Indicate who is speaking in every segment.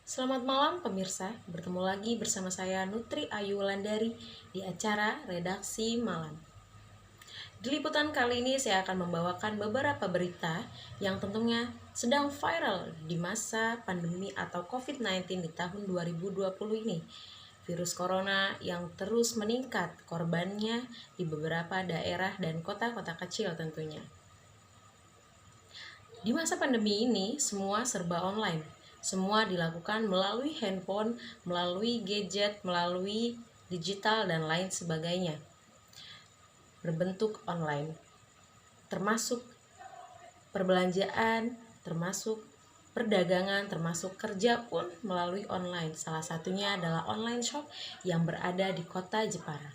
Speaker 1: Selamat malam pemirsa, bertemu lagi bersama saya Nutri Ayu Wulandari di acara Redaksi Malam. Di liputan kali ini saya akan membawakan beberapa berita yang tentunya sedang viral di masa pandemi atau COVID-19 di tahun 2020 ini. Virus corona yang terus meningkat korbannya di beberapa daerah dan kota-kota kecil tentunya. Di masa pandemi ini, semua serba online. Semua dilakukan melalui handphone, melalui gadget, melalui digital, dan lain sebagainya. Berbentuk online. Termasuk perbelanjaan, termasuk perdagangan, termasuk kerja pun melalui online. Salah satunya adalah online shop yang berada di kota Jepara.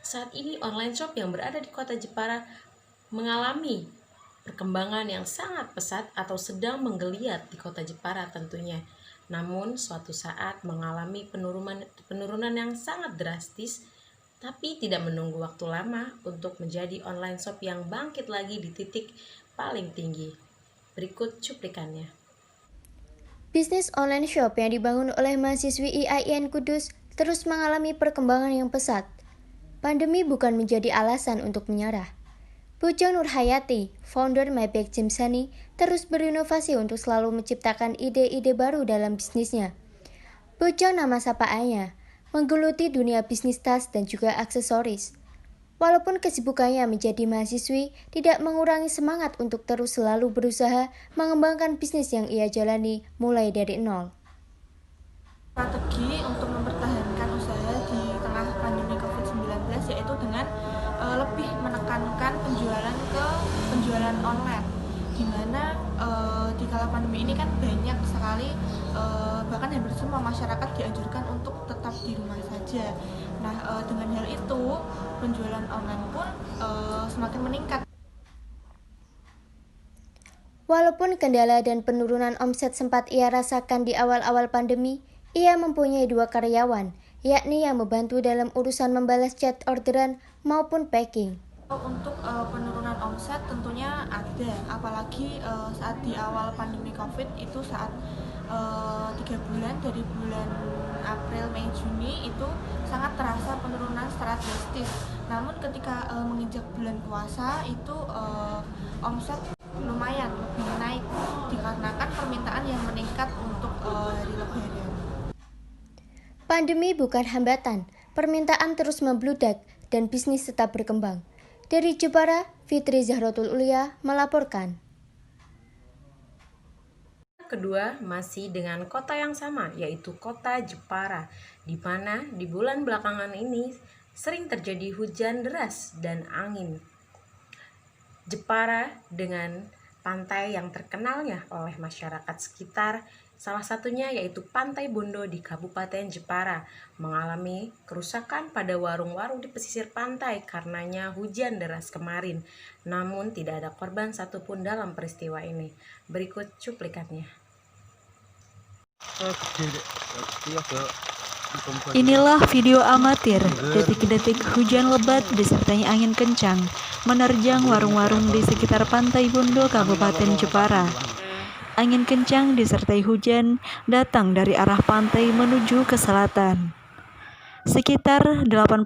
Speaker 1: Saat ini online shop yang berada di kota Jepara mengalami perkembangan yang sangat pesat atau sedang menggeliat di kota Jepara tentunya. Namun suatu saat mengalami penurunan yang sangat drastis, tapi tidak menunggu waktu lama untuk menjadi online shop yang bangkit lagi di titik paling tinggi. Berikut cuplikannya.
Speaker 2: Bisnis online shop yang dibangun oleh mahasiswi IAIN Kudus terus mengalami perkembangan yang pesat. Pandemi bukan menjadi alasan untuk menyerah. Pujo Nurhayati, founder MyBag Jimsani, terus berinovasi untuk selalu menciptakan ide-ide baru dalam bisnisnya. Pujo nama sapaannya, menggeluti dunia bisnis tas dan juga aksesoris. Walaupun kesibukannya menjadi mahasiswi, tidak mengurangi semangat untuk terus selalu berusaha mengembangkan bisnis yang ia jalani mulai dari nol.
Speaker 3: Strategi untuk mempertahankan usaha di tengah pandemi COVID-19 yaitu dengan lebih menekankan penjualan online, di mana di kala pandemi ini kan banyak sekali bahkan hampir semua masyarakat dianjurkan untuk tetap di rumah saja. Nah, dengan hal itu penjualan online pun semakin meningkat.
Speaker 2: Walaupun kendala dan penurunan omset sempat ia rasakan di awal-awal pandemi, ia mempunyai 2 karyawan, yakni yang membantu dalam urusan membalas chat orderan maupun packing.
Speaker 3: Untuk penurunan omset tentunya ada, apalagi saat di awal pandemi COVID itu saat 3 bulan dari bulan April, Mei, Juni itu sangat terasa penurunan secara drastis. Namun ketika menginjak bulan puasa itu omset lumayan lebih naik dikarenakan permintaan yang meningkat untuk hari Lebaran.
Speaker 2: Pandemi bukan hambatan, permintaan terus membludak dan bisnis tetap berkembang. Dari Jepara, Fitri Zahrotul Ulia melaporkan.
Speaker 1: Kedua masih dengan kota yang sama, yaitu kota Jepara, di mana di bulan belakangan ini sering terjadi hujan deras dan angin. Jepara dengan pantai yang terkenalnya oleh masyarakat sekitar, salah satunya yaitu Pantai Bondo di Kabupaten Jepara, mengalami kerusakan pada warung-warung di pesisir pantai karenanya hujan deras kemarin. Namun tidak ada korban satupun dalam peristiwa ini. Berikut cuplikannya.
Speaker 4: Inilah video amatir detik-detik hujan lebat disertai angin kencang menerjang warung-warung di sekitar Pantai Bondo, Kabupaten Jepara. Angin kencang disertai hujan datang dari arah pantai menuju ke selatan. Sekitar 80%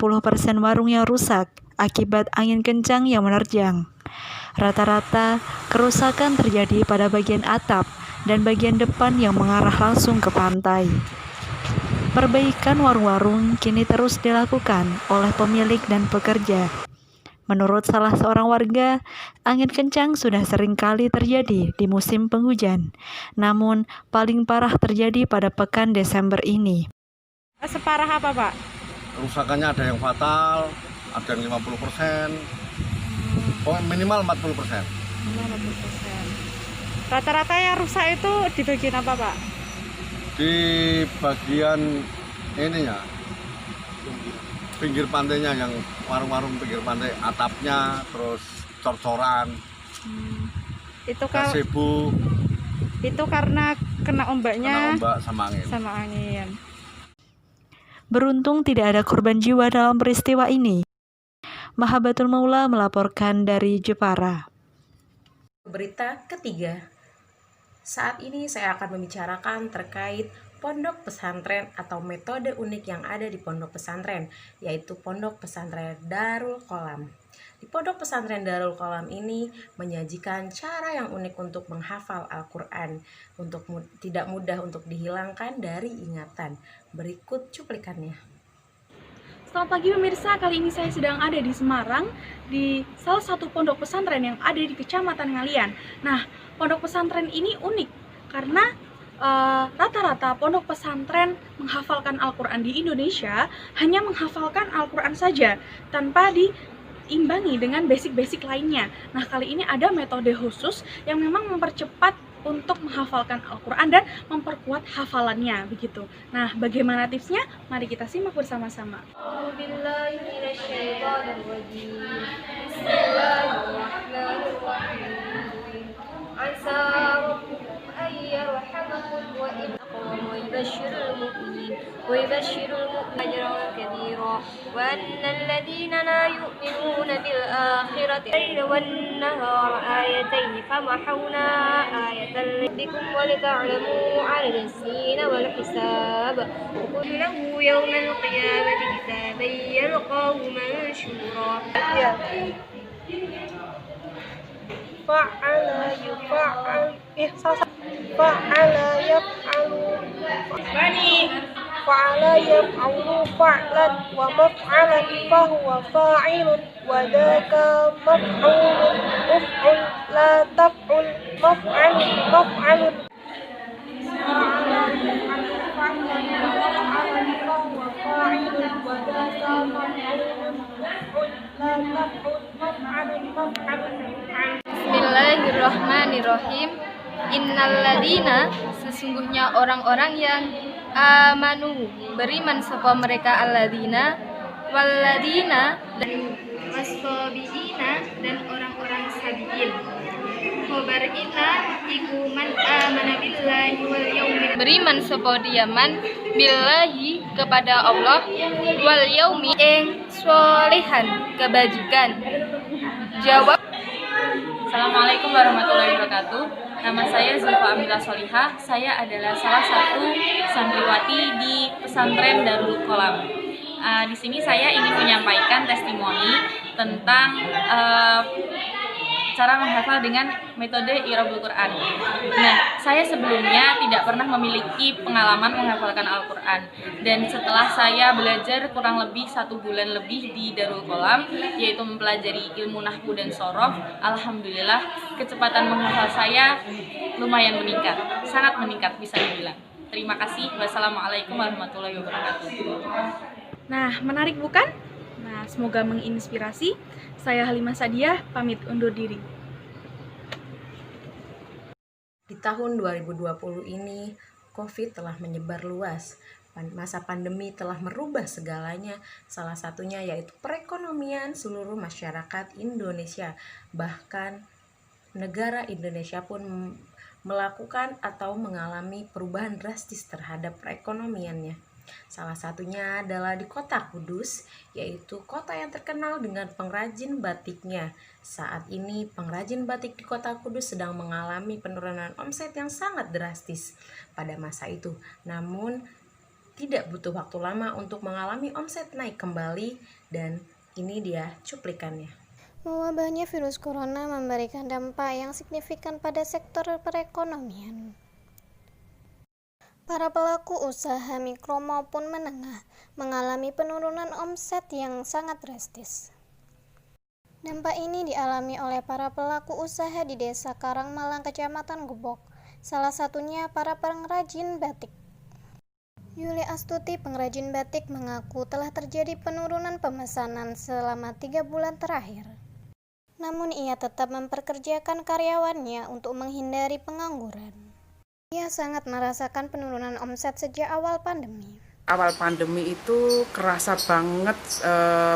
Speaker 4: warung yang rusak akibat angin kencang yang menerjang. Rata-rata kerusakan terjadi pada bagian atap dan bagian depan yang mengarah langsung ke pantai. Perbaikan warung-warung kini terus dilakukan oleh pemilik dan pekerja. Menurut salah seorang warga, angin kencang sudah sering kali terjadi di musim penghujan. Namun, paling parah terjadi pada pekan Desember ini.
Speaker 5: Separah apa, Pak?
Speaker 6: Kerusakannya ada yang fatal, ada yang 50%, minimal 40%.
Speaker 5: Rata-rata yang rusak itu di bagian apa, Pak?
Speaker 6: Di bagian ininya, pinggir pantainya, yang warung-warung pinggir pantai, atapnya, terus cor-coran,
Speaker 5: Itu
Speaker 6: gazebo,
Speaker 5: itu karena kena ombaknya,
Speaker 6: kena ombak sama angin.
Speaker 5: sama angin.
Speaker 4: Beruntung tidak ada korban jiwa dalam peristiwa ini. Mahabatul Maula melaporkan dari Jepara.
Speaker 1: Berita ketiga. Saat ini saya akan membicarakan terkait pondok pesantren atau metode unik yang ada di pondok pesantren, yaitu pondok pesantren Darul Qolam. Di pondok pesantren Darul Qolam ini menyajikan cara yang unik untuk menghafal Al-Quran, untuk tidak mudah untuk dihilangkan dari ingatan. Berikut cuplikannya.
Speaker 7: Selamat pagi pemirsa, kali ini saya sedang ada di Semarang, di salah satu pondok pesantren yang ada di Kecamatan Ngalian. Nah, pondok pesantren ini unik karena rata-rata pondok pesantren menghafalkan Al-Quran di Indonesia hanya menghafalkan Al-Quran saja, tanpa diimbangi dengan basic-basic lainnya. Nah, kali ini ada metode khusus yang memang mempercepat untuk menghafalkan Al-Quran dan memperkuat hafalannya, begitu. Nah, bagaimana tipsnya? Mari kita simak bersama-sama.
Speaker 8: ويبشر المؤمنين أجرا كبيرا وأن الذين لا يؤمنون بالآخرة الليل والنهار آيتين فمحونا آية بكم ولتعلموا عدد السنين والحساب وقل له يوم القيامة كتابا يلقاه منشورا
Speaker 3: فعل يفعل فعل يفعل فعل يفعل فعلا ومفعلا فهو فاعل وذاك مفعول أفعل لا تفعل مفعل مفعل
Speaker 8: Bismillahirrahmanirrahim. Innalladzina, sesungguhnya orang-orang yang amanu, beriman sapa mereka, alladzina walladzina dan wasabiina, dan orang-orang sabiin. Khobarina iku man amana billahi wal yaumil, beriman sapa diaman billahi kepada Allah, wal yaumi ing sholihan kebajikan. Jawab.
Speaker 9: Assalamualaikum warahmatullahi wabarakatuh. Nama saya Zulfa Amilah Solihah. Saya adalah salah satu santriwati di pesantren Darul Qolam. Di sini saya ingin menyampaikan testimoni tentang cara menghafal dengan metode I'rabul Quran. Nah, saya sebelumnya tidak pernah memiliki pengalaman menghafalkan Al-Quran, dan setelah saya belajar kurang lebih 1 bulan lebih di Darul Qolam, yaitu mempelajari ilmu nahwu dan shoroh, alhamdulillah kecepatan menghafal saya lumayan meningkat, sangat meningkat bisa dibilang. Terima kasih. Wassalamualaikum warahmatullahi wabarakatuh.
Speaker 7: Nah, menarik bukan? Nah, semoga menginspirasi. Saya Halimah Sadiah, pamit undur diri.
Speaker 1: Di tahun 2020 ini, COVID telah menyebar luas. Masa pandemi telah merubah segalanya, salah satunya yaitu perekonomian seluruh masyarakat Indonesia. Bahkan negara Indonesia pun melakukan atau mengalami perubahan drastis terhadap perekonomiannya. Salah satunya adalah di kota Kudus, yaitu kota yang terkenal dengan pengrajin batiknya. Saat ini pengrajin batik di kota Kudus sedang mengalami penurunan omset yang sangat drastis pada masa itu. Namun tidak butuh waktu lama untuk mengalami omset naik kembali, dan ini dia cuplikannya.
Speaker 2: Mewabahnya virus corona memberikan dampak yang signifikan pada sektor perekonomian. Para pelaku usaha mikro maupun menengah mengalami penurunan omset yang sangat drastis. Dampak ini dialami oleh para pelaku usaha di Desa Karangmalang, Kecamatan Gebok, salah satunya para pengrajin batik. Yuli Astuti, pengrajin batik, mengaku telah terjadi penurunan pemesanan selama 3 bulan terakhir. Namun ia tetap memperkerjakan karyawannya untuk menghindari pengangguran. Ia sangat merasakan penurunan omset sejak awal pandemi.
Speaker 10: Awal pandemi itu kerasa banget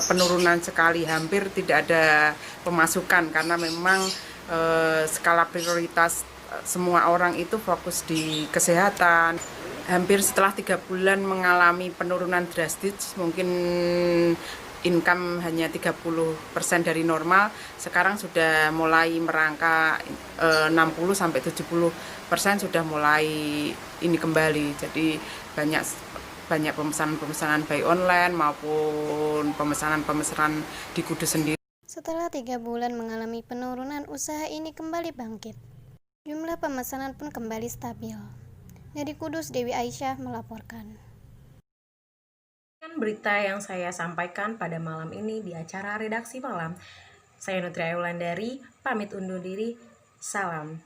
Speaker 10: penurunan sekali, hampir tidak ada pemasukan karena memang skala prioritas semua orang itu fokus di kesehatan. Hampir setelah 3 bulan mengalami penurunan drastis, mungkin income hanya 30% dari normal, sekarang sudah mulai merangkak 60-70% sudah mulai ini kembali. Jadi banyak pemesanan baik online maupun pemesanan di Kudus sendiri.
Speaker 2: Setelah 3 bulan mengalami penurunan, usaha ini kembali bangkit. Jumlah pemesanan pun kembali stabil. Dari Kudus, Dewi Aisyah melaporkan.
Speaker 1: Berita yang saya sampaikan pada malam ini di acara Redaksi Malam. Saya Nutria Wulandari, pamit undur diri. Salam.